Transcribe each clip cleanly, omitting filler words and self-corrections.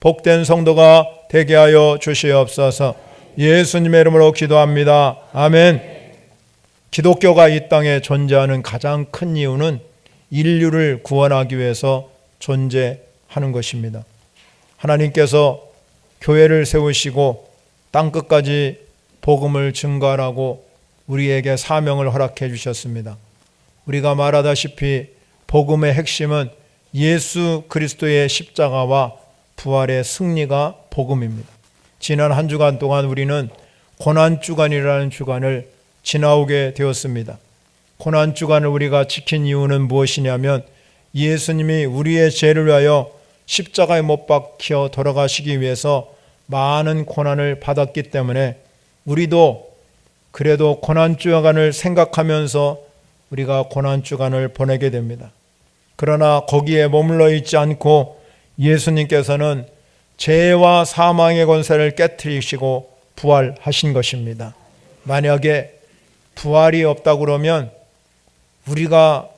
복된 성도가 되게 하여 주시옵소서. 예수님의 이름으로 기도합니다. 아멘. 기독교가 이 땅에 존재하는 가장 큰 이유는 인류를 구원하기 위해서 존재하는 것입니다. 하나님께서 교회를 세우시고 땅끝까지 복음을 증거하라고 우리에게 사명을 허락해 주셨습니다. 우리가 말하다시피 복음의 핵심은 예수 그리스도의 십자가와 부활의 승리가 복음입니다. 지난 한 주간 동안 우리는 고난주간이라는 주간을 지나오게 되었습니다. 고난주간을 우리가 지킨 이유는 무엇이냐면 예수님이 우리의 죄를 위하여 십자가에 못 박혀 돌아가시기 위해서 많은 고난을 받았기 때문에 우리도 그래도 고난주간을 생각하면서 우리가 고난주간을 보내게 됩니다. 그러나 거기에 머물러 있지 않고 예수님께서는 죄와 사망의 권세를 깨트리시고 부활하신 것입니다. 만약에 부활이 없다고 그러면 우리가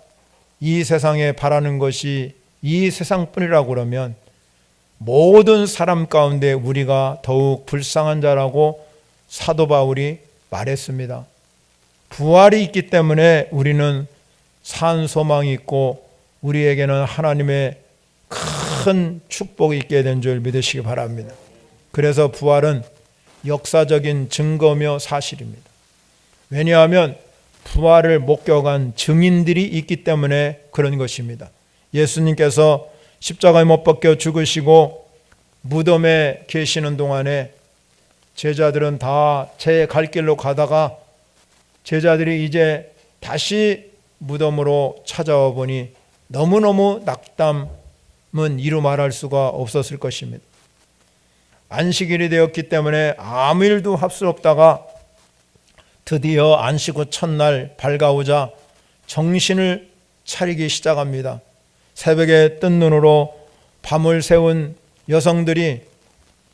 이 세상에 바라는 것이 이 세상뿐이라고 그러면 모든 사람 가운데 우리가 더욱 불쌍한 자라고 사도 바울이 말했습니다. 부활이 있기 때문에 우리는 산 소망이 있고 우리에게는 하나님의 큰 축복이 있게 된 줄 믿으시기 바랍니다. 그래서 부활은 역사적인 증거며 사실입니다. 왜냐하면 부활을 목격한 증인들이 있기 때문에 그런 것입니다. 예수님께서 십자가에 못 박혀 죽으시고 무덤에 계시는 동안에 제자들은 다 제 갈 길로 가다가 제자들이 이제 다시 무덤으로 찾아와 보니 너무너무 낙담은 이루 말할 수가 없었을 것입니다. 안식일이 되었기 때문에 아무 일도 할 수 없다가 드디어 안식 후 첫날 밝아오자 정신을 차리기 시작합니다. 새벽에 뜬 눈으로 밤을 새운 여성들이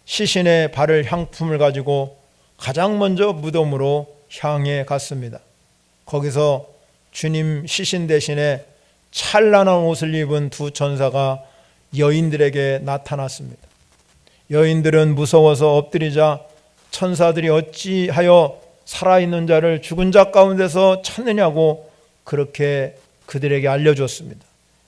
시신의 바를 향품을 가지고 가장 먼저 무덤으로 향해 갔습니다. 거기서 주님 시신 대신에 찬란한 옷을 입은 두 천사가 여인들에게 나타났습니다. 여인들은 무서워서 엎드리자 천사들이 어찌하여 살아있는 자를 죽은 자 가운데서 찾느냐고 그렇게 그들에게 알려줬습니다.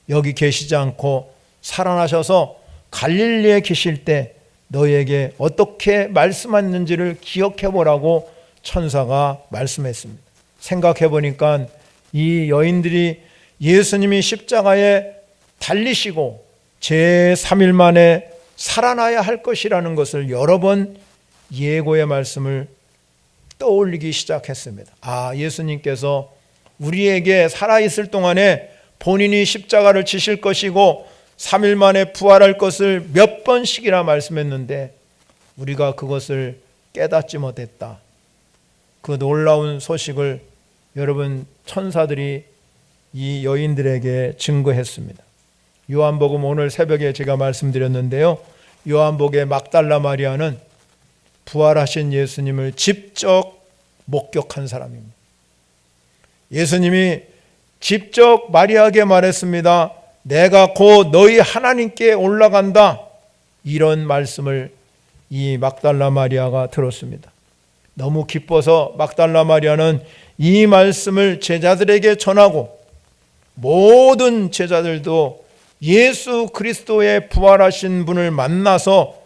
여기 계시지 않고 살아나셔서 갈릴리에 계실 때 너희에게 어떻게 말씀하셨는지를 기억해 보라고 천사가 말씀했습니다. 생각해 보니까 이 여인들이 예수님이 십자가에 달리시고 제3일 만에 살아나야 할 것이라는 것을 여러 번 예고의 말씀을 떠올리기 시작했습니다. 예수님께서 우리에게 살아있을 동안에 본인이 십자가를 지실 것이고 3일 만에 부활할 것을 몇 번씩이나 말씀했는데 우리가 그것을 깨닫지 못했다. 그 놀라운 소식을 여러분 천사들이 이 여인들에게 증거했습니다. 요한복음 오늘 새벽에 제가 말씀드렸는데요. 요한복음의 막달라 마리아는 부활하신 예수님을 직접 목격한 사람입니다. 예수님이 직접 마리아에게 말했습니다. 내가 곧 너희 하나님께 올라간다. 이런 말씀을 이 막달라 마리아가 들었습니다. 너무 기뻐서 막달라 마리아는 이 말씀을 제자들에게 전하고 모든 제자들도 예수 그리스도의 부활하신 분을 만나서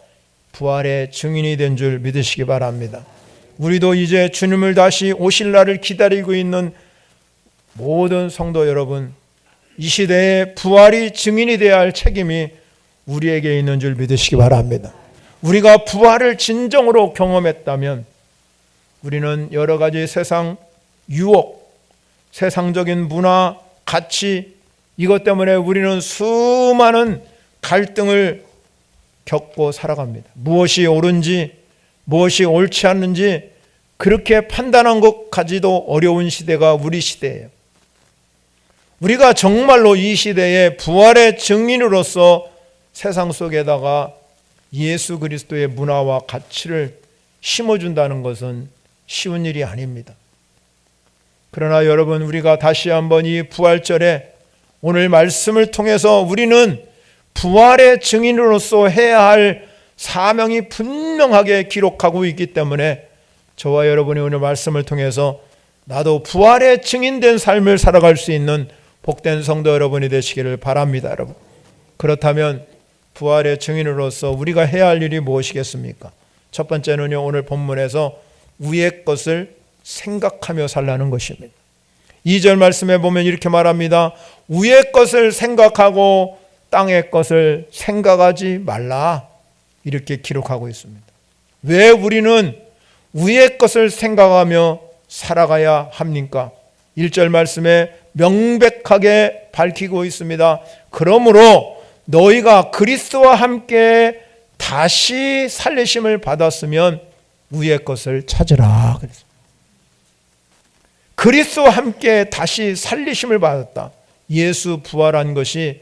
부활의 증인이 된 줄 믿으시기 바랍니다. 우리도 이제 주님을 다시 오실 날을 기다리고 있는 모든 성도 여러분, 이 시대에 부활이 증인이 되어야 할 책임이 우리에게 있는 줄 믿으시기 바랍니다. 우리가 부활을 진정으로 경험했다면 우리는 여러 가지 세상 유혹, 세상적인 문화, 가치, 이것 때문에 우리는 수많은 갈등을 겪고 살아갑니다. 무엇이 옳은지 무엇이 옳지 않는지 그렇게 판단한 것까지도 어려운 시대가 우리 시대예요. 우리가 정말로 이 시대에 부활의 증인으로서 세상 속에다가 예수 그리스도의 문화와 가치를 심어준다는 것은 쉬운 일이 아닙니다. 그러나 여러분, 우리가 다시 한번 이 부활절에 오늘 말씀을 통해서 우리는 부활의 증인으로서 해야 할 사명이 분명하게 기록하고 있기 때문에 저와 여러분이 오늘 말씀을 통해서 나도 부활의 증인된 삶을 살아갈 수 있는 복된 성도 여러분이 되시기를 바랍니다. 여러분, 그렇다면 부활의 증인으로서 우리가 해야 할 일이 무엇이겠습니까? 첫 번째는요, 오늘 본문에서 위의 것을 생각하며 살라는 것입니다. 2절 말씀에 보면 이렇게 말합니다. 위의 것을 생각하고 땅의 것을 생각하지 말라, 이렇게 기록하고 있습니다. 왜 우리는 위의 것을 생각하며 살아가야 합니까? 1절 말씀에 명백하게 밝히고 있습니다. 그러므로 너희가 그리스도와 함께 다시 살리심을 받았으면 위의 것을 찾으라. 그리스도와 함께 다시 살리심을 받았다. 예수 부활한 것이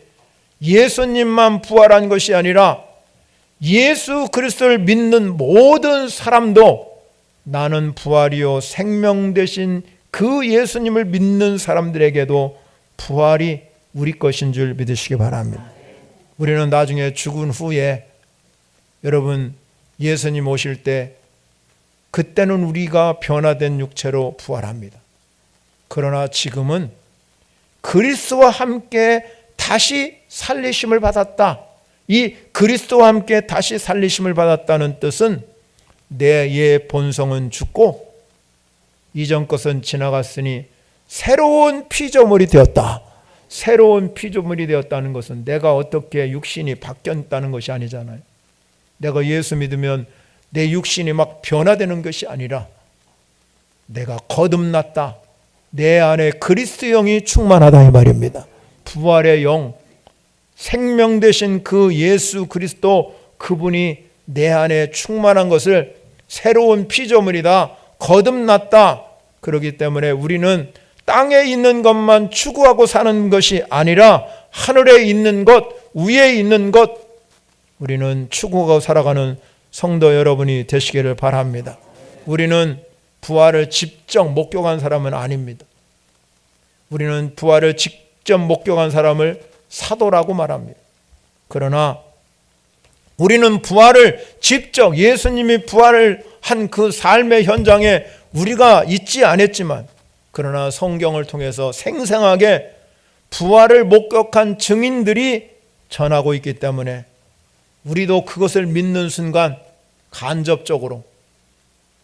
예수님만 부활한 것이 아니라 예수 그리스도를 믿는 모든 사람도 나는 부활이요 생명 되신 그 예수님을 믿는 사람들에게도 부활이 우리 것인 줄 믿으시기 바랍니다. 우리는 나중에 죽은 후에 여러분 예수님 오실 때 그때는 우리가 변화된 육체로 부활합니다. 그러나 지금은 그리스도와 함께 다시 살리심을 받았다. 이 그리스도와 함께 다시 살리심을 받았다는 뜻은 내 옛 본성은 죽고 이전 것은 지나갔으니 새로운 피조물이 되었다. 새로운 피조물이 되었다는 것은 내가 어떻게 육신이 바뀌었다는 것이 아니잖아요. 내가 예수 믿으면 내 육신이 막 변화되는 것이 아니라 내가 거듭났다. 내 안에 그리스도 영이 충만하다 이 말입니다. 부활의 영, 생명 되신 그 예수 그리스도 그분이 내 안에 충만한 것을 새로운 피조물이다, 거듭났다. 그렇기 때문에 우리는 땅에 있는 것만 추구하고 사는 것이 아니라 하늘에 있는 것, 위에 있는 것, 우리는 추구하고 살아가는 성도 여러분이 되시기를 바랍니다. 우리는 부활을 직접 목격한 사람은 아닙니다. 우리는 부활을 직접 목격한 사람을 사도라고 말합니다. 그러나 우리는 부활을 직접 예수님이 부활을 한 그 삶의 현장에 우리가 있지 않았지만 그러나 성경을 통해서 생생하게 부활을 목격한 증인들이 전하고 있기 때문에 우리도 그것을 믿는 순간 간접적으로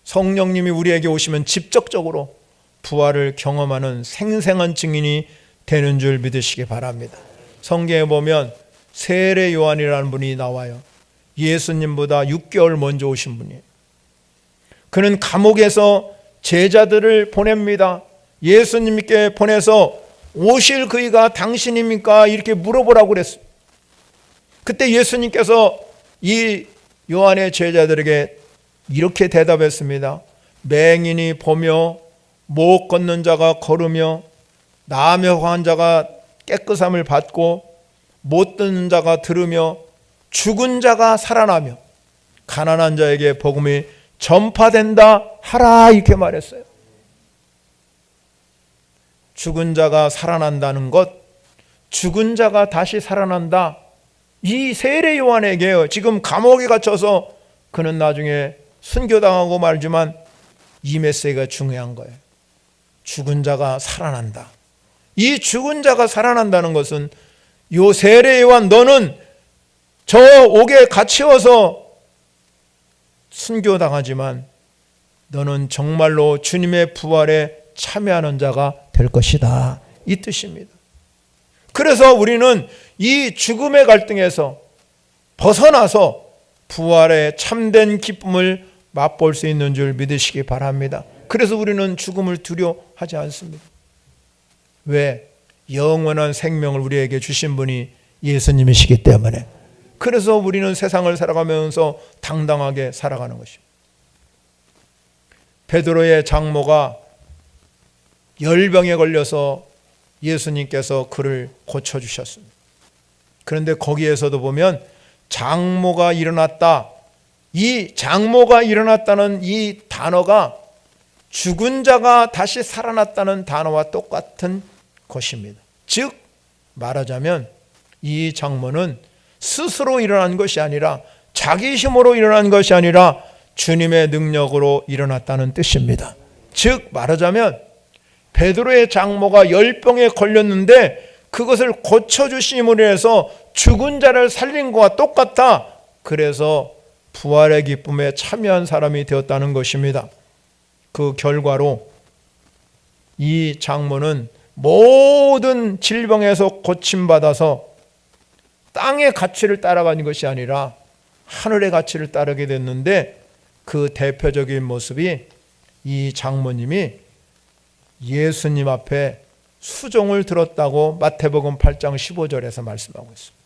성령님이 우리에게 오시면 직접적으로 부활을 경험하는 생생한 증인이 되는 줄 믿으시기 바랍니다. 성경에 보면 세례 요한이라는 분이 나와요. 예수님보다 6개월 먼저 오신 분이에요. 그는 감옥에서 제자들을 보냅니다. 예수님께 보내서 오실 그이가 당신입니까? 이렇게 물어보라고 그랬어요. 그때 예수님께서 이 요한의 제자들에게 이렇게 대답했습니다. 맹인이 보며 못 걷는 자가 걸으며 남역한 자가 깨끗함을 받고 못 듣는 자가 들으며 죽은 자가 살아나며 가난한 자에게 복음이 전파된다 하라 이렇게 말했어요. 죽은 자가 살아난다는 것, 죽은 자가 다시 살아난다. 이 세례 요한에게요. 지금 감옥에 갇혀서 그는 나중에 순교당하고 말지만 이 메시지가 중요한 거예요. 죽은 자가 살아난다. 이 죽은 자가 살아난다는 것은 요 세례 요한 너는 저 옥에 갇혀서 순교당하지만 너는 정말로 주님의 부활에 참여하는 자가 될 것이다. 이 뜻입니다. 그래서 우리는 이 죽음의 갈등에서 벗어나서 부활의 참된 기쁨을 맛볼 수 있는 줄 믿으시기 바랍니다. 그래서 우리는 죽음을 두려워하지 않습니다. 왜? 영원한 생명을 우리에게 주신 분이 예수님이시기 때문에. 그래서 우리는 세상을 살아가면서 당당하게 살아가는 것입니다. 베드로의 장모가 열병에 걸려서 예수님께서 그를 고쳐주셨습니다. 그런데 거기에서도 보면 장모가 일어났다. 이 장모가 일어났다는 이 단어가 죽은 자가 다시 살아났다는 단어와 똑같은 것입니다. 즉 말하자면 이 장모는 스스로 일어난 것이 아니라 자기 힘으로 일어난 것이 아니라 주님의 능력으로 일어났다는 뜻입니다. 즉 말하자면 베드로의 장모가 열병에 걸렸는데 그것을 고쳐주심으로 해서 죽은 자를 살린 것과 똑같아. 그래서 부활의 기쁨에 참여한 사람이 되었다는 것입니다. 그 결과로 이 장모는 모든 질병에서 고침받아서 땅의 가치를 따라가는 것이 아니라 하늘의 가치를 따르게 됐는데, 그 대표적인 모습이 이 장모님이 예수님 앞에 수종을 들었다고 마태복음 8장 15절에서 말씀하고 있습니다.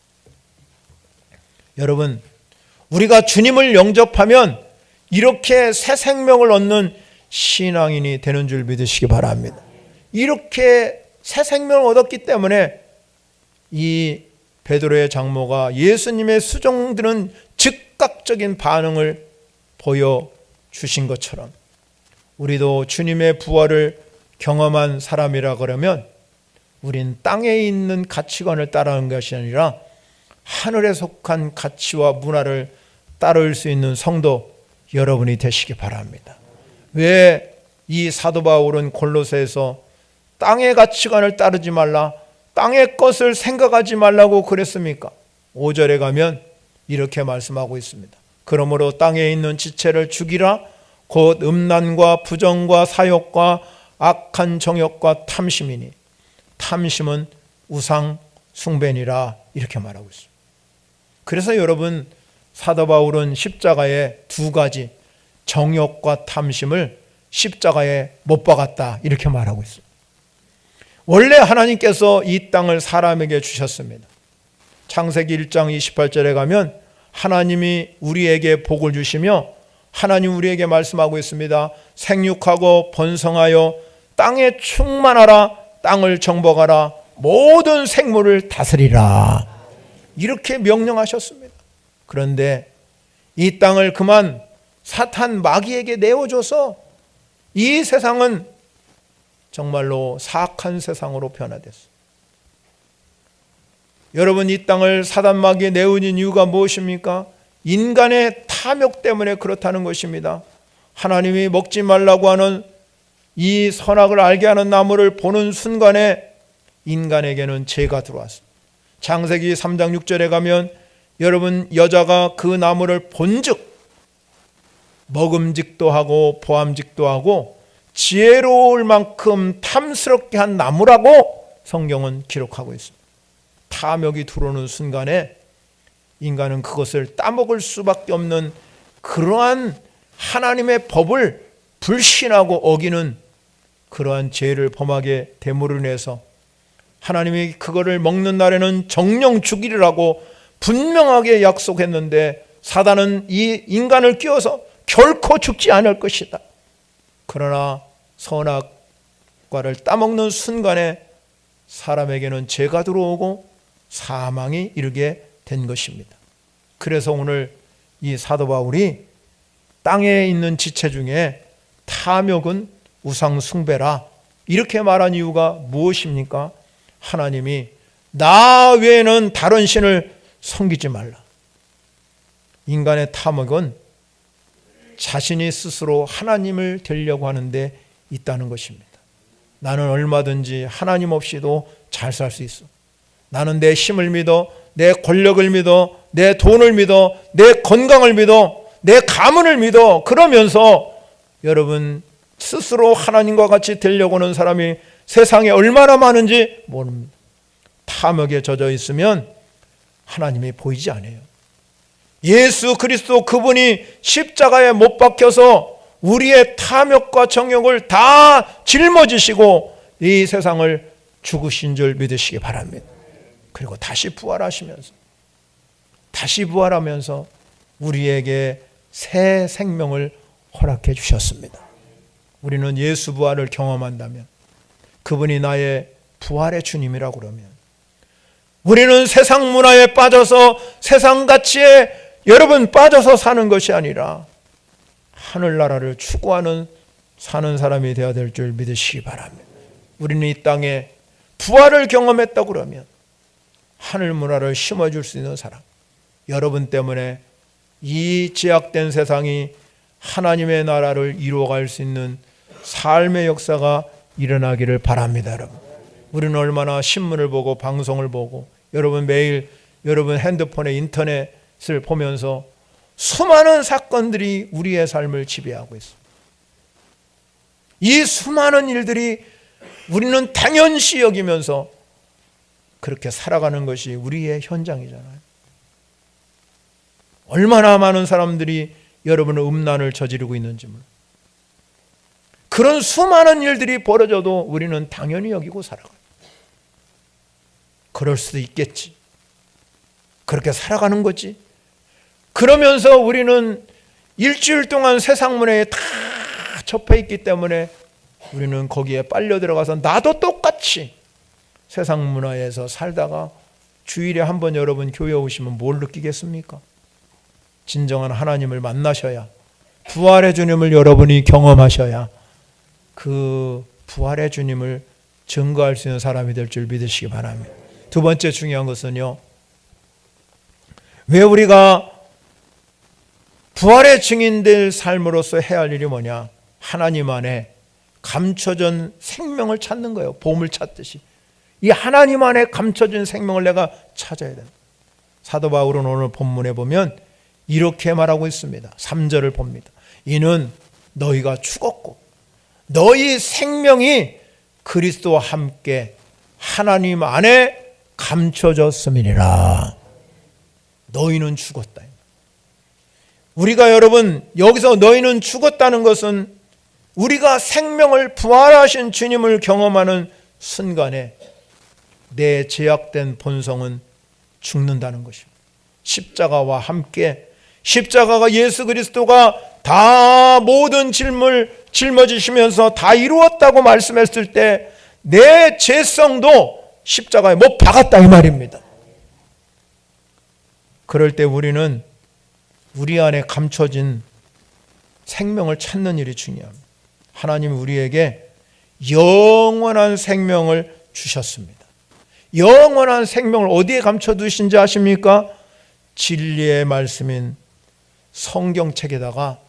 여러분, 우리가 주님을 영접하면 이렇게 새 생명을 얻는 신앙인이 되는 줄 믿으시기 바랍니다. 이렇게 새 생명을 얻었기 때문에 이 베드로의 장모가 예수님의 수종 드는 즉각적인 반응을 보여주신 것처럼 우리도 주님의 부활을 경험한 사람이라 그러면 우린 땅에 있는 가치관을 따르는 것이 아니라 하늘에 속한 가치와 문화를 따를 수 있는 성도 여러분이 되시기 바랍니다. 왜 이 사도 바울은 골로새에서 땅의 가치관을 따르지 말라, 땅의 것을 생각하지 말라고 그랬습니까? 5절에 가면 이렇게 말씀하고 있습니다. 그러므로 땅에 있는 지체를 죽이라. 곧 음란과 부정과 사욕과 악한 정욕과 탐심이니 탐심은 우상 숭배니라. 이렇게 말하고 있습니다. 그래서 여러분, 사도 바울은 십자가에 두 가지 정욕과 탐심을 십자가에 못 박았다 이렇게 말하고 있습니다. 원래 하나님께서 이 땅을 사람에게 주셨습니다. 창세기 1장 28절에 가면 하나님이 우리에게 복을 주시며 하나님 우리에게 말씀하고 있습니다. 생육하고 번성하여 땅에 충만하라, 땅을 정복하라, 모든 생물을 다스리라. 이렇게 명령하셨습니다. 그런데 이 땅을 그만 사탄 마귀에게 내어줘서 이 세상은 정말로 사악한 세상으로 변화됐어요. 여러분, 이 땅을 사단 마귀에 내어준 이유가 무엇입니까? 인간의 탐욕 때문에 그렇다는 것입니다. 하나님이 먹지 말라고 하는 이 선악을 알게 하는 나무를 보는 순간에 인간에게는 죄가 들어왔습니다. 창세기 3장 6절에 가면 여러분, 여자가 그 나무를 본즉 먹음직도 하고 보암직도 하고 지혜로울 만큼 탐스럽게 한 나무라고 성경은 기록하고 있습니다. 탐욕이 들어오는 순간에 인간은 그것을 따먹을 수밖에 없는 그러한 하나님의 법을 불신하고 어기는 그러한 죄를 범하게 됨으로 인해서 하나님이 그거를 먹는 날에는 정령 죽이리라고 분명하게 약속했는데 사단은 이 인간을 끼워서 결코 죽지 않을 것이다. 그러나 선악과를 따먹는 순간에 사람에게는 죄가 들어오고 사망이 이르게 된 것입니다. 그래서 오늘 이 사도 바울이 땅에 있는 지체 중에 탐욕은 우상 숭배라 이렇게 말한 이유가 무엇입니까? 하나님이 나 외에는 다른 신을 섬기지 말라. 인간의 탐욕은 자신이 스스로 하나님을 되려고 하는데 있다는 것입니다. 나는 얼마든지 하나님 없이도 잘 살 수 있어. 나는 내 힘을 믿어, 내 권력을 믿어, 내 돈을 믿어, 내 건강을 믿어, 내 가문을 믿어. 그러면서 여러분, 스스로 하나님과 같이 되려고 하는 사람이 세상에 얼마나 많은지 모릅니다. 탐욕에 젖어 있으면 하나님이 보이지 않아요. 예수 그리스도 그분이 십자가에 못 박혀서 우리의 탐욕과 정욕을 다 짊어지시고 이 세상을 죽으신 줄 믿으시기 바랍니다. 그리고 다시 부활하면서 우리에게 새 생명을 허락해 주셨습니다. 우리는 예수 부활을 경험한다면, 그분이 나의 부활의 주님이라고 그러면, 우리는 세상 문화에 빠져서 세상 가치에 여러분 빠져서 사는 것이 아니라 하늘나라를 추구하는 사는 사람이 되어야 될 줄 믿으시기 바랍니다. 우리는 이 땅에 부활을 경험했다 그러면 하늘 문화를 심어줄 수 있는 사람, 여러분 때문에 이 제약된 세상이 하나님의 나라를 이루어갈 수 있는 삶의 역사가 일어나기를 바랍니다. 여러분, 우리는 얼마나 신문을 보고 방송을 보고 여러분 매일 여러분 핸드폰에 인터넷을 보면서 수많은 사건들이 우리의 삶을 지배하고 있습니다. 이 수많은 일들이 우리는 당연시 여기면서 그렇게 살아가는 것이 우리의 현장이잖아요. 얼마나 많은 사람들이 여러분의 음란을 저지르고 있는지 몰라요. 그런 수많은 일들이 벌어져도 우리는 당연히 여기고 살아가요. 그럴 수도 있겠지. 그렇게 살아가는 거지. 그러면서 우리는 일주일 동안 세상 문화에 다 접해 있기 때문에 우리는 거기에 빨려 들어가서 나도 똑같이 세상 문화에서 살다가 주일에 한번 여러분 교회 오시면 뭘 느끼겠습니까? 진정한 하나님을 만나셔야, 부활의 주님을 여러분이 경험하셔야 그 부활의 주님을 증거할 수 있는 사람이 될 줄 믿으시기 바랍니다. 두 번째 중요한 것은요, 왜 우리가 부활의 증인될 삶으로서 해야 할 일이 뭐냐? 하나님 안에 감춰진 생명을 찾는 거예요. 보물 찾듯이. 이 하나님 안에 감춰진 생명을 내가 찾아야 된다. 사도 바울은 오늘 본문에 보면 이렇게 말하고 있습니다. 3절을 봅니다. 이는 너희가 죽었고 너희 생명이 그리스도와 함께 하나님 안에 감춰졌음이니라. 너희는 죽었다. 우리가 여러분 여기서 너희는 죽었다는 것은 우리가 생명을 부활하신 주님을 경험하는 순간에 내 제약된 본성은 죽는다는 것입니다. 십자가와 함께, 십자가가 예수 그리스도가 다 모든 짐을 짊어지시면서 다 이루었다고 말씀했을 때 내 죄성도 십자가에 못 박았다 이 말입니다. 그럴 때 우리는 우리 안에 감춰진 생명을 찾는 일이 중요합니다. 하나님이 우리에게 영원한 생명을 주셨습니다. 영원한 생명을 어디에 감춰두신지 아십니까? 진리의 말씀인 성경책에다가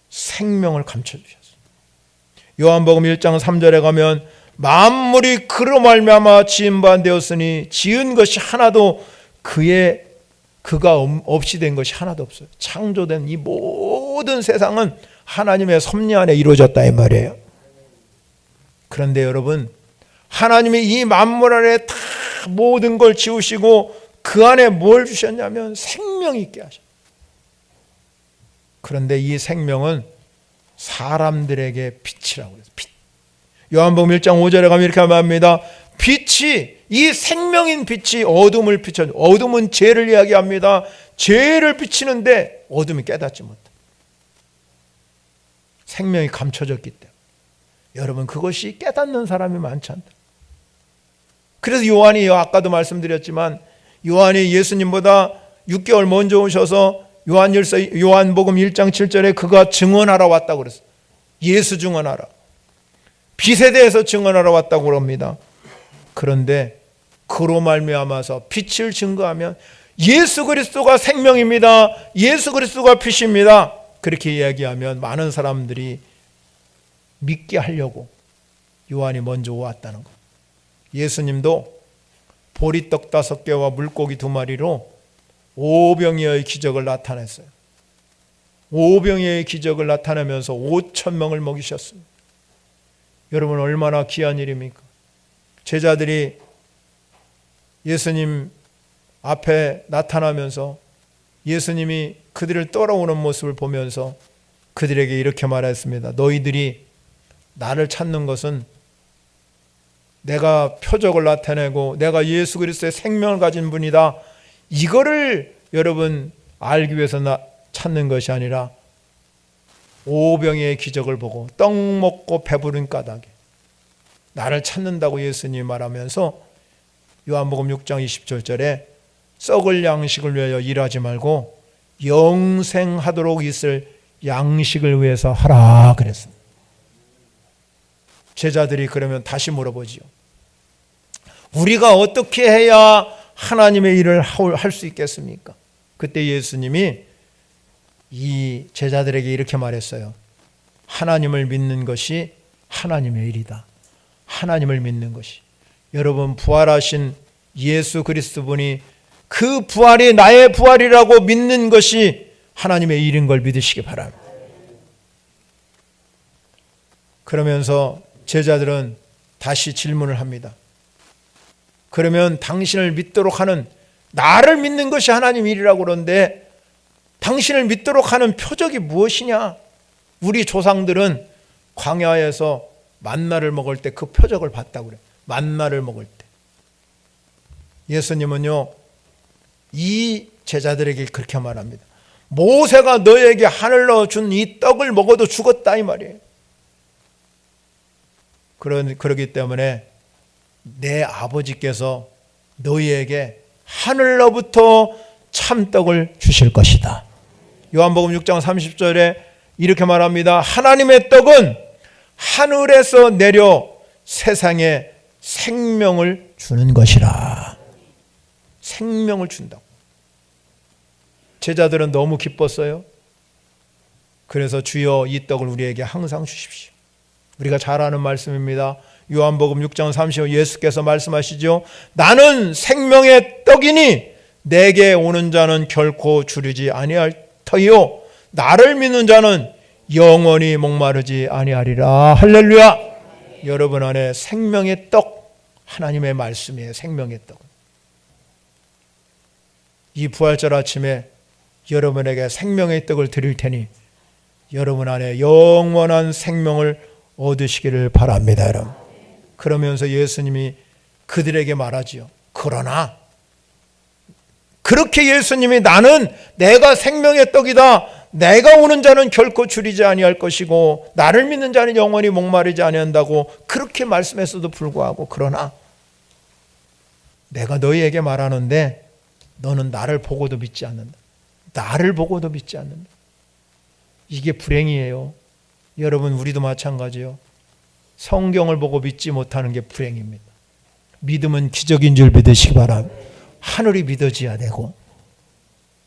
생명을 감춰주셨습니다. 요한복음 1장 3절에 가면 만물이 그로 말미암아 지은 바 되었으니 지은 것이 하나도 그가 없이 된 것이 하나도 없어요. 창조된 이 모든 세상은 하나님의 섭리 안에 이루어졌다 이 말이에요. 그런데 여러분, 하나님이 이 만물 안에 다 모든 걸 지으시고 그 안에 뭘 주셨냐면 생명이 있게 하셨어요. 그런데 이 생명은 사람들에게 빛이라고 해서 빛. 요한복음 1장 5절에 가면 이렇게 말합니다. 빛이, 이 생명인 빛이 어둠을 비춰. 어둠은 죄를 이야기합니다. 죄를 비치는데 어둠이 깨닫지 못해. 생명이 감춰졌기 때문에. 여러분, 그것이 깨닫는 사람이 많지 않다. 그래서 요한이, 아까도 말씀드렸지만 요한이 예수님보다 6개월 먼저 오셔서 요한복음 1장 7절에 그가 증언하러 왔다고 그랬어요. 예수 증언하러. 빛에 대해서 증언하러 왔다고 그럽니다. 그런데 그로 말미암아서 빛을 증거하면 예수 그리스도가 생명입니다. 예수 그리스도가 빛입니다. 그렇게 이야기하면 많은 사람들이 믿게 하려고 요한이 먼저 왔다는 거예요. 예수님도 보리떡 5개와 물고기 2마리로 오병이어의 기적을 나타냈어요. 오병이어의 기적을 나타내면서 5,000명을 먹이셨습니다. 여러분, 얼마나 귀한 일입니까? 제자들이 예수님 앞에 나타나면서 예수님이 그들을 따라오는 모습을 보면서 그들에게 이렇게 말했습니다. 너희들이 나를 찾는 것은 내가 표적을 나타내고 내가 예수 그리스도의 생명을 가진 분이다, 이거를 여러분 알기 위해서 찾는 것이 아니라 오병이의 기적을 보고 떡 먹고 배부른 까닭에 나를 찾는다고 예수님이 말하면서 요한복음 6장 27절에 썩을 양식을 위하여 일하지 말고 영생하도록 있을 양식을 위해서 하라 그랬습니다. 제자들이 그러면 다시 물어보지요. 우리가 어떻게 해야 하나님의 일을 할 수 있겠습니까? 그때 예수님이 이 제자들에게 이렇게 말했어요. 하나님을 믿는 것이 하나님의 일이다. 하나님을 믿는 것이. 여러분, 부활하신 예수 그리스도분이 그 부활이 나의 부활이라고 믿는 것이 하나님의 일인 걸 믿으시기 바랍니다. 그러면서 제자들은 다시 질문을 합니다. 그러면 당신을 믿도록 하는, 나를 믿는 것이 하나님 일이라고 그러는데 당신을 믿도록 하는 표적이 무엇이냐? 우리 조상들은 광야에서 만나를 먹을 때 그 표적을 봤다고 그래요. 만나를 먹을 때. 예수님은요, 이 제자들에게 그렇게 말합니다. 모세가 너에게 하늘로 준 이 떡을 먹어도 죽었다, 이 말이에요. 그러기 때문에 내 아버지께서 너희에게 하늘로부터 참떡을 주실 것이다. 요한복음 6장 30절에 이렇게 말합니다. 하나님의 떡은 하늘에서 내려 세상에 생명을 주는 것이라. 생명을 준다고. 제자들은 너무 기뻤어요. 그래서 주여 이 떡을 우리에게 항상 주십시오. 우리가 잘 아는 말씀입니다. 요한복음 6장 30절 예수께서 말씀하시죠. 나는 생명의 떡이니 내게 오는 자는 결코 주르지 아니할 터이요 나를 믿는 자는 영원히 목마르지 아니하리라. 할렐루야. 여러분 안에 생명의 떡, 하나님의 말씀이에요. 생명의 떡. 이 부활절 아침에 여러분에게 생명의 떡을 드릴 테니 여러분 안에 영원한 생명을 얻으시기를 바랍니다. 여러분. 그러면서 예수님이 그들에게 말하지요. 그러나 그렇게 예수님이 나는 내가 생명의 떡이다. 내가 오는 자는 결코 줄이지 아니할 것이고 나를 믿는 자는 영원히 목마르지 아니한다고 그렇게 말씀했어도 불구하고 그러나 내가 너희에게 말하는데 너는 나를 보고도 믿지 않는다. 나를 보고도 믿지 않는다. 이게 불행이에요. 여러분, 우리도 마찬가지요. 성경을 보고 믿지 못하는 게 불행입니다. 믿음은 기적인 줄 믿으시기 바랍니다. 하늘이 믿어져야 되고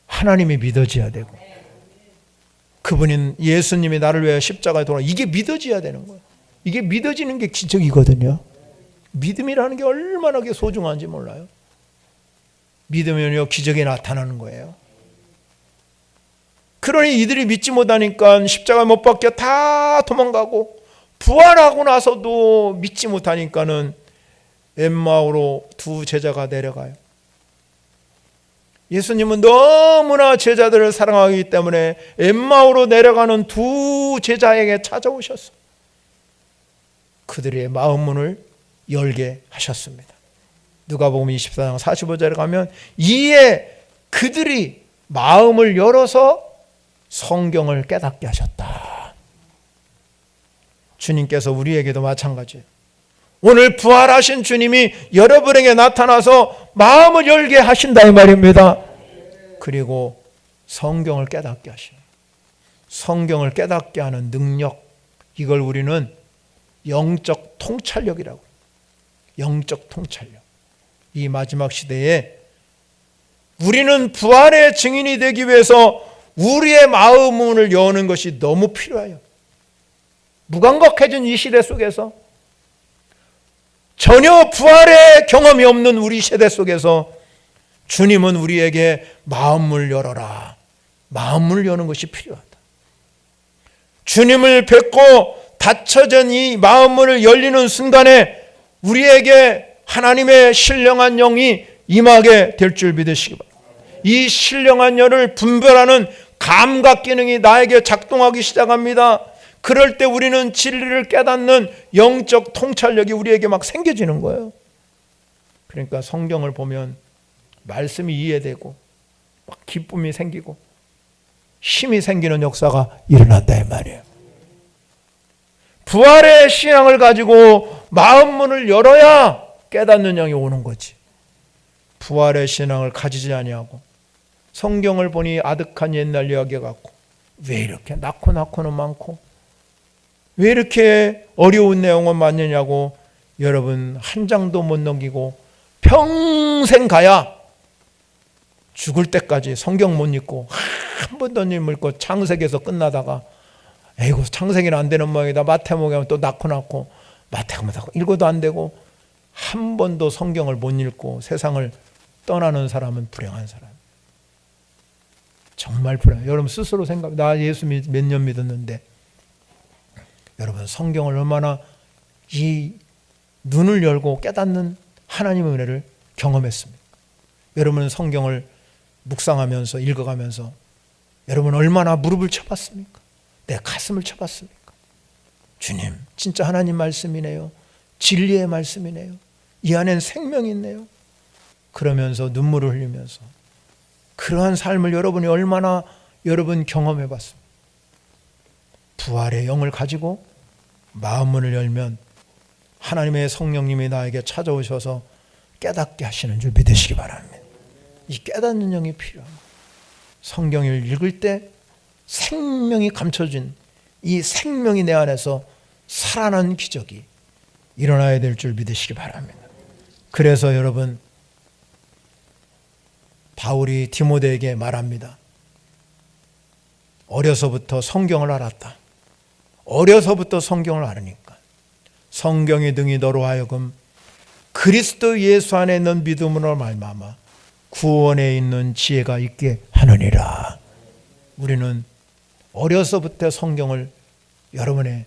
하나님이 믿어져야 되고 그분인 예수님이 나를 위해 십자가에 돌아, 이게 믿어져야 되는 거예요. 이게 믿어지는 게 기적이거든요. 믿음이라는 게 얼마나 소중한지 몰라요. 믿으면요 기적이 나타나는 거예요. 그러니 이들이 믿지 못하니까 십자가에 못 박혀 다 도망가고 부활하고 나서도 믿지 못하니까는 엠마오로 두 제자가 내려가요. 예수님은 너무나 제자들을 사랑하기 때문에 엠마오로 내려가는 두 제자에게 찾아오셨어요. 그들의 마음 문을 열게 하셨습니다. 누가복음 24장 45절에 가면 이에 그들이 마음을 열어서 성경을 깨닫게 하셨다. 주님께서 우리에게도 마찬가지예요. 오늘 부활하신 주님이 여러분에게 나타나서 마음을 열게 하신다 이 말입니다. 그리고 성경을 깨닫게 하시는, 성경을 깨닫게 하는 능력, 이걸 우리는 영적 통찰력이라고 해요. 영적 통찰력. 이 마지막 시대에 우리는 부활의 증인이 되기 위해서 우리의 마음 문을 여는 것이 너무 필요해요. 무감각해진 이 시대 속에서, 전혀 부활의 경험이 없는 우리 세대 속에서 주님은 우리에게 마음을 열어라. 마음을 여는 것이 필요하다. 주님을 뵙고 닫혀진 이 마음을 열리는 순간에 우리에게 하나님의 신령한 영이 임하게 될 줄 믿으시기 바랍니다. 이 신령한 영을 분별하는 감각 기능이 나에게 작동하기 시작합니다. 그럴 때 우리는 진리를 깨닫는 영적 통찰력이 우리에게 막 생겨지는 거예요. 그러니까 성경을 보면 말씀이 이해되고 막 기쁨이 생기고 힘이 생기는 역사가 일어난다 이 말이에요. 부활의 신앙을 가지고 마음 문을 열어야 깨닫는 영이 오는 거지. 부활의 신앙을 가지지 아니하고 성경을 보니 아득한 옛날 이야기 같고 왜 이렇게 낳고는 많고 왜 이렇게 어려운 내용은 많느냐고 여러분 한 장도 못 넘기고 평생 가야 죽을 때까지 성경 못 읽고 한 번도 안 읽고 창세기에서 끝나다가 에이구 창세기는 안 되는 모양이다. 마태복음 가면 또 낳고 마태복음 읽어도 안 되고 한 번도 성경을 못 읽고 세상을 떠나는 사람은 불행한 사람. 정말 불행해요. 여러분 스스로 생각해. 나 예수 몇 년 믿었는데 여러분 성경을 얼마나 이 눈을 열고 깨닫는 하나님의 은혜를 경험했습니까? 여러분은 성경을 묵상하면서 읽어가면서 여러분 얼마나 무릎을 쳐봤습니까? 내 가슴을 쳐봤습니까? 주님 진짜 하나님 말씀이네요. 진리의 말씀이네요. 이 안엔 생명이 있네요. 그러면서 눈물을 흘리면서 그러한 삶을 여러분이 얼마나 여러분 경험해 봤습니까? 부활의 영을 가지고 마음문을 열면 하나님의 성령님이 나에게 찾아오셔서 깨닫게 하시는 줄 믿으시기 바랍니다. 이 깨닫는 영이 필요합니다. 성경을 읽을 때 생명이 감춰진 이 생명이 내 안에서 살아난 기적이 일어나야 될 줄 믿으시기 바랍니다. 그래서 여러분 바울이 디모데에게 말합니다. 어려서부터 성경을 알았다. 어려서부터 성경을 알으니까 성경이 등이 너로 하여금 그리스도 예수 안에 있는 믿음으로 말미암아 구원에 있는 지혜가 있게 하느니라. 우리는 어려서부터 성경을 여러분의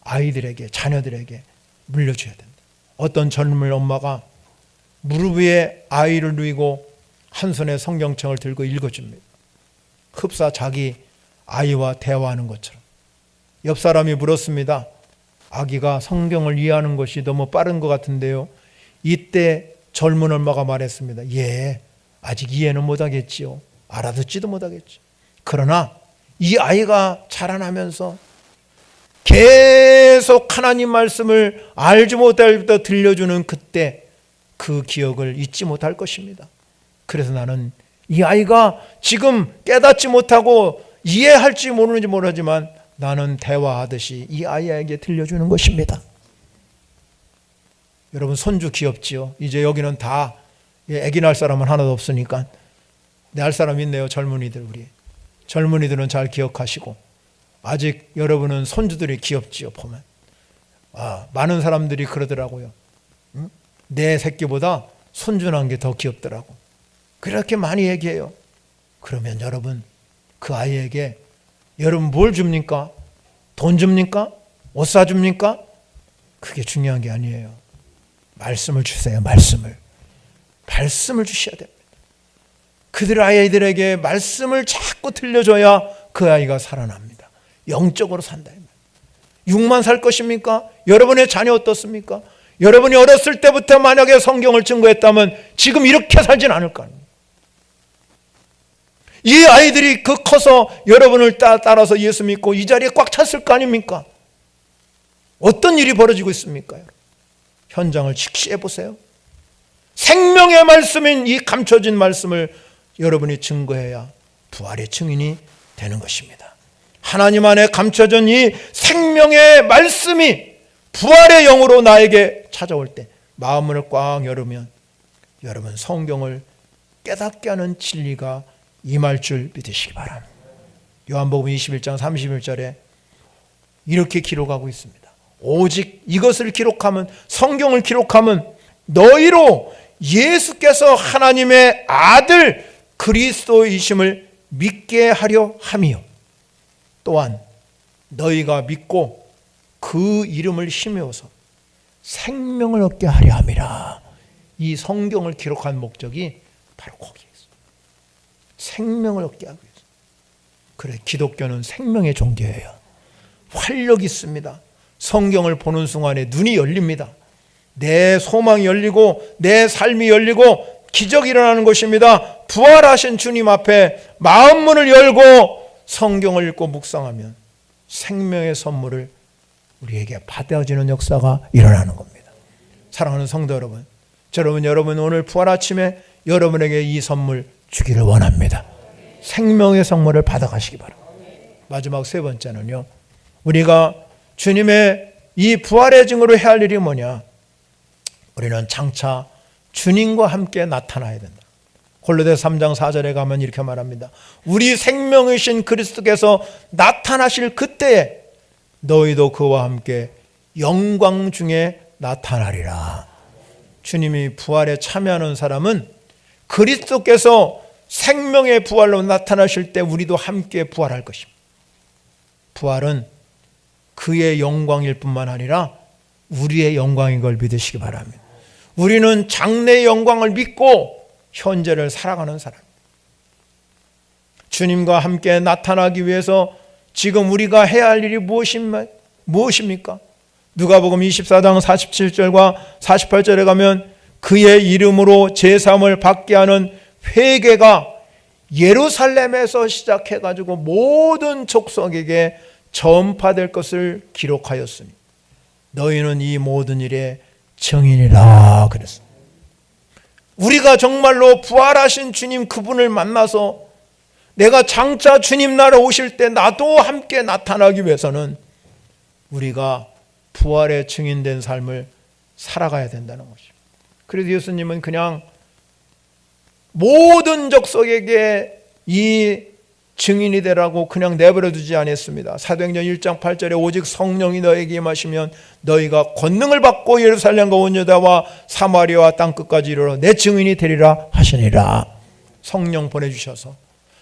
아이들에게 자녀들에게 물려줘야 된다. 어떤 젊은 엄마가 무릎 위에 아이를 누이고 한 손에 성경책을 들고 읽어줍니다. 흡사 자기 아이와 대화하는 것처럼. 옆 사람이 물었습니다. 아기가 성경을 이해하는 것이 너무 빠른 것 같은데요. 이때 젊은 엄마가 말했습니다. 예, 아직 이해는 못하겠지요. 알아듣지도 못하겠죠. 그러나 이 아이가 자라나면서 계속 하나님 말씀을 알지 못할 때 들려주는 그때 그 기억을 잊지 못할 것입니다. 그래서 나는 이 아이가 지금 깨닫지 못하고 이해할지 모르는지 모르지만 나는 대화하듯이 이 아이에게 들려주는 것입니다. 여러분 손주 귀엽지요? 이제 여기는 다 애기 낳을 사람은 하나도 없으니까 내 할 사람 있네요. 젊은이들 우리 젊은이들은 잘 기억하시고 아직 여러분은 손주들이 귀엽지요. 보면 많은 사람들이 그러더라고요. 내 새끼보다 손주 낳은 게 더 귀엽더라고. 그렇게 많이 얘기해요. 그러면 여러분 그 아이에게 여러분 뭘 줍니까? 돈 줍니까? 옷 사줍니까? 그게 중요한 게 아니에요. 말씀을 주세요. 말씀을 주셔야 됩니다. 그들 아이들에게 말씀을 자꾸 들려줘야 그 아이가 살아납니다. 영적으로 산다. 6만 살 것입니까? 여러분의 자녀 어떻습니까? 여러분이 어렸을 때부터 만약에 성경을 증거했다면 지금 이렇게 살진 않을 거 아닙니까? 이 아이들이 그 커서 여러분을 따라서 예수 믿고 이 자리에 꽉 찼을 거 아닙니까? 어떤 일이 벌어지고 있습니까? 현장을 직시해 보세요. 생명의 말씀인 이 감춰진 말씀을 여러분이 증거해야 부활의 증인이 되는 것입니다. 하나님 안에 감춰진 이 생명의 말씀이 부활의 영으로 나에게 찾아올 때 마음을 꽉 열으면 여러분 성경을 깨닫게 하는 진리가 임할 줄 믿으시기 바랍니다. 요한복음 21장 31절에 이렇게 기록하고 있습니다. 오직 이것을 기록하면 성경을 기록하면 너희로 예수께서 하나님의 아들 그리스도이심을 믿게 하려 함이요 또한 너희가 믿고 그 이름을 힘입어서 생명을 얻게 하려 함이라. 이 성경을 기록한 목적이 바로 거기에 있어요. 생명을 얻게 하기 위해서. 그래 기독교는 생명의 종교예요. 활력이 있습니다. 성경을 보는 순간에 눈이 열립니다. 내 소망이 열리고 내 삶이 열리고 기적이 일어나는 것입니다. 부활하신 주님 앞에 마음문을 열고 성경을 읽고 묵상하면 생명의 선물을 우리에게 받아지는 역사가 일어나는 겁니다. 사랑하는 성도 여러분, 여러분 오늘 부활 아침에 여러분에게 이 선물 주기를 원합니다. 생명의 선물을 받아가시기 바랍니다. 마지막 세 번째는요, 우리가 주님의 이 부활의 증거로 해야 할 일이 뭐냐? 우리는 장차 주님과 함께 나타나야 된다. 골로새 3장 4절에 가면 이렇게 말합니다. 우리 생명이신 그리스도께서 나타나실 그때에 너희도 그와 함께 영광 중에 나타나리라. 주님이 부활에 참여하는 사람은 그리스도께서 생명의 부활로 나타나실 때 우리도 함께 부활할 것입니다. 부활은 그의 영광일 뿐만 아니라 우리의 영광인 걸 믿으시기 바랍니다. 우리는 장래의 영광을 믿고 현재를 살아가는 사람입니다. 주님과 함께 나타나기 위해서 지금 우리가 해야 할 일이 무엇입니까? 누가복음 24장 47절과 48절에 가면 그의 이름으로 제사함을 받게 하는 회개가 예루살렘에서 시작해가지고 모든 족속에게 전파될 것을 기록하였으니 너희는 이 모든 일의 증인이라 그랬습니다. 우리가 정말로 부활하신 주님 그분을 만나서 내가 장차 주님 나라 오실 때 나도 함께 나타나기 위해서는 우리가 부활의 증인된 삶을 살아가야 된다는 것입니다. 그래서 예수님은 그냥 모든 족속에게 이 증인이 되라고 그냥 내버려 두지 않았습니다. 사도행전 1장 8절에 오직 성령이 너에게 임하시면 너희가 권능을 받고 예루살렘과 온 유다와 사마리아와 땅끝까지 이르러 내 증인이 되리라 하시니라. 성령 보내주셔서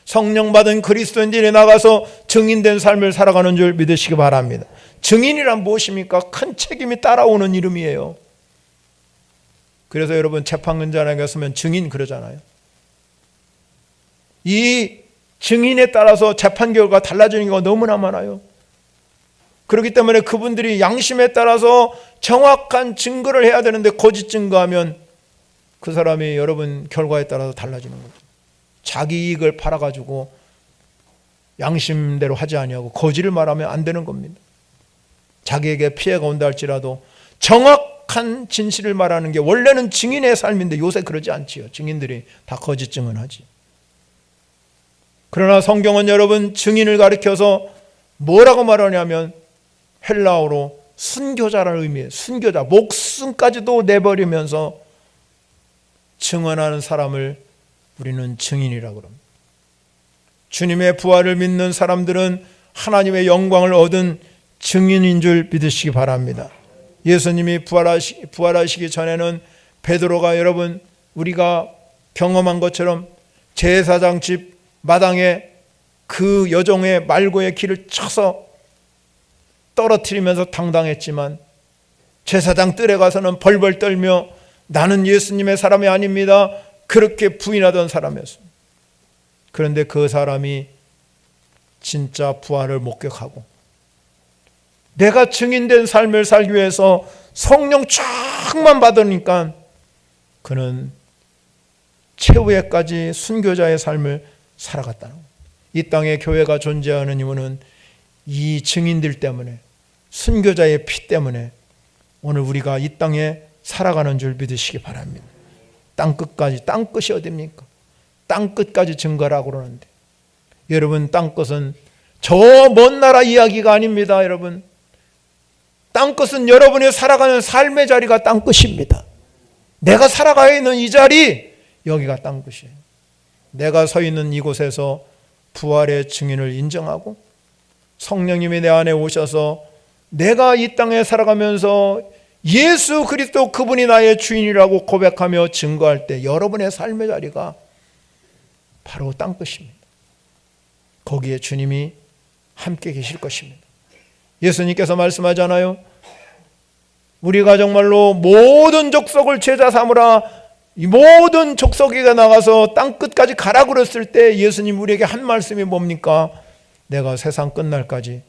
성령 받은 그리스도인들이 나가서 증인된 삶을 살아가는 줄 믿으시기 바랍니다. 증인이란 무엇입니까? 큰 책임이 따라오는 이름이에요. 그래서 여러분 재판관장에게 갔으면 증인 그러잖아요. 이 증인에 따라서 재판 결과가 달라지는 경우가 너무나 많아요. 그렇기 때문에 그분들이 양심에 따라서 정확한 증거를 해야 되는데 거짓 증거하면 그 사람이 여러분 결과에 따라서 달라지는 거죠. 자기 이익을 팔아가지고 양심대로 하지 아니하고 거짓을 말하면 안 되는 겁니다. 자기에게 피해가 온다 할지라도 정확한 진실을 말하는 게 원래는 증인의 삶인데 요새 그러지 않지요. 증인들이 다 거짓 증언하지. 그러나 성경은 여러분 증인을 가리켜서 뭐라고 말하냐면 헬라어로 순교자라는 의미예요. 순교자, 목숨까지도 내버리면서 증언하는 사람을 우리는 증인이라고 합니다. 주님의 부활을 믿는 사람들은 하나님의 영광을 얻은 증인인 줄 믿으시기 바랍니다. 예수님이 부활하시기 전에는 베드로가 여러분 우리가 경험한 것처럼 제사장 집 마당에 그 여종의 말고의 길을 쳐서 떨어뜨리면서 당당했지만 제사장 뜰에 가서는 벌벌 떨며 나는 예수님의 사람이 아닙니다. 그렇게 부인하던 사람이었습니다. 그런데 그 사람이 진짜 부활을 목격하고 내가 증인된 삶을 살기 위해서 성령 쫙만 받으니까 그는 최후에까지 순교자의 삶을 살아갔다는 거예요. 이 땅에 교회가 존재하는 이유는 이 증인들 때문에 순교자의 피 때문에 오늘 우리가 이 땅에 살아가는 줄 믿으시기 바랍니다. 땅끝까지, 땅끝이 어딥니까? 땅끝까지 증거라고 그러는데 여러분 땅끝은 저 먼 나라 이야기가 아닙니다. 여러분 땅끝은 여러분이 살아가는 삶의 자리가 땅끝입니다. 내가 살아가야 있는 이 자리 여기가 땅끝이에요. 내가 서 있는 이곳에서 부활의 증인을 인정하고 성령님이 내 안에 오셔서 내가 이 땅에 살아가면서 예수 그리스도 그분이 나의 주인이라고 고백하며 증거할 때 여러분의 삶의 자리가 바로 땅끝입니다. 거기에 주님이 함께 계실 것입니다. 예수님께서 말씀하잖아요. 우리가 정말로 모든 족속을 제자 삼으라 이 모든 족속에게 나가서 땅끝까지 가라 그랬을 때 예수님 우리에게 한 말씀이 뭡니까? 내가 세상 끝날까지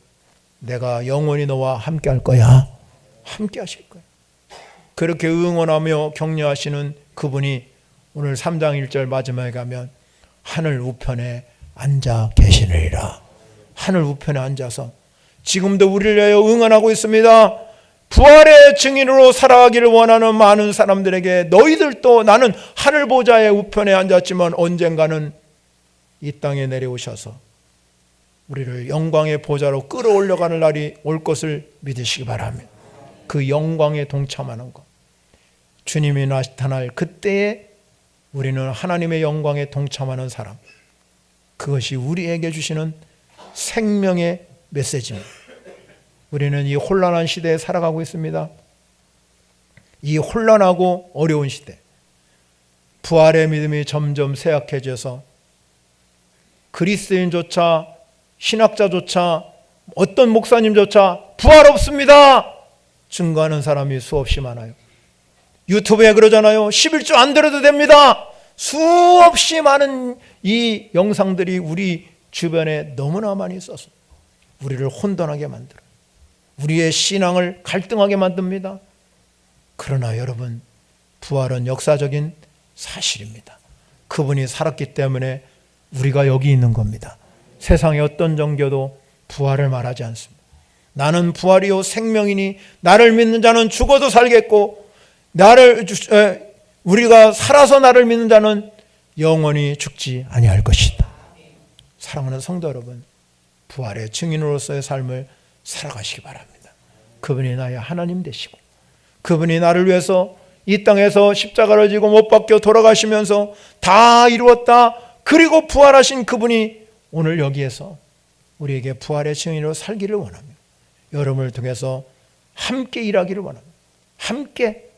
내가 영원히 너와 함께 할 거야. 함께 하실 거야. 그렇게 응원하며 격려하시는 그분이 오늘 3장 1절 마지막에 가면 하늘 우편에 앉아 계시느니라. 하늘 우편에 앉아서 지금도 우리를 위하여 응원하고 있습니다. 부활의 증인으로 살아가기를 원하는 많은 사람들에게 너희들도 나는 하늘 보좌의 우편에 앉았지만 언젠가는 이 땅에 내려오셔서 우리를 영광의 보좌로 끌어올려가는 날이 올 것을 믿으시기 바랍니다. 그 영광에 동참하는 것, 주님이 나타날 그때에 우리는 하나님의 영광에 동참하는 사람, 그것이 우리에게 주시는 생명의 메시지입니다. 우리는 이 혼란한 시대에 살아가고 있습니다. 이 혼란하고 어려운 시대, 부활의 믿음이 점점 쇠약해져서 그리스도인조차, 신학자조차, 어떤 목사님조차 부활 없습니다 증거하는 사람이 수없이 많아요. 유튜브에 그러잖아요. 11조 안 드려도 됩니다. 수없이 많은 이 영상들이 우리 주변에 너무나 많이 있어서 우리를 혼돈하게 만들어요. 우리의 신앙을 갈등하게 만듭니다. 그러나 여러분, 부활은 역사적인 사실입니다. 그분이 살았기 때문에 우리가 여기 있는 겁니다. 세상의 어떤 종교도 부활을 말하지 않습니다. 나는 부활이요 생명이니 나를 믿는 자는 죽어도 살겠고 우리가 살아서 나를 믿는 자는 영원히 죽지 아니할 것이다. 사랑하는 성도 여러분, 부활의 증인으로서의 삶을 살아가시기 바랍니다. 그분이 나의 하나님 되시고 그분이 나를 위해서 이 땅에서 십자가를 지고 못 박혀 돌아가시면서 다 이루었다. 그리고 부활하신 그분이 오늘 여기에서 우리에게 부활의 증인으로 살기를 원합니다. 여러분을 통해서 함께 일하기를 원합니다. 함께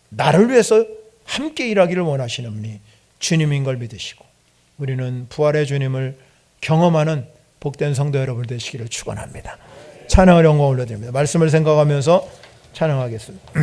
나를 위해서 함께 일하기를 원하시는 분이 주님인 걸 믿으시고 우리는 부활의 주님을 경험하는 복된 성도 여러분 되시기를 축원합니다. 찬양을 영광 올려드립니다. 말씀을 생각하면서 찬양하겠습니다.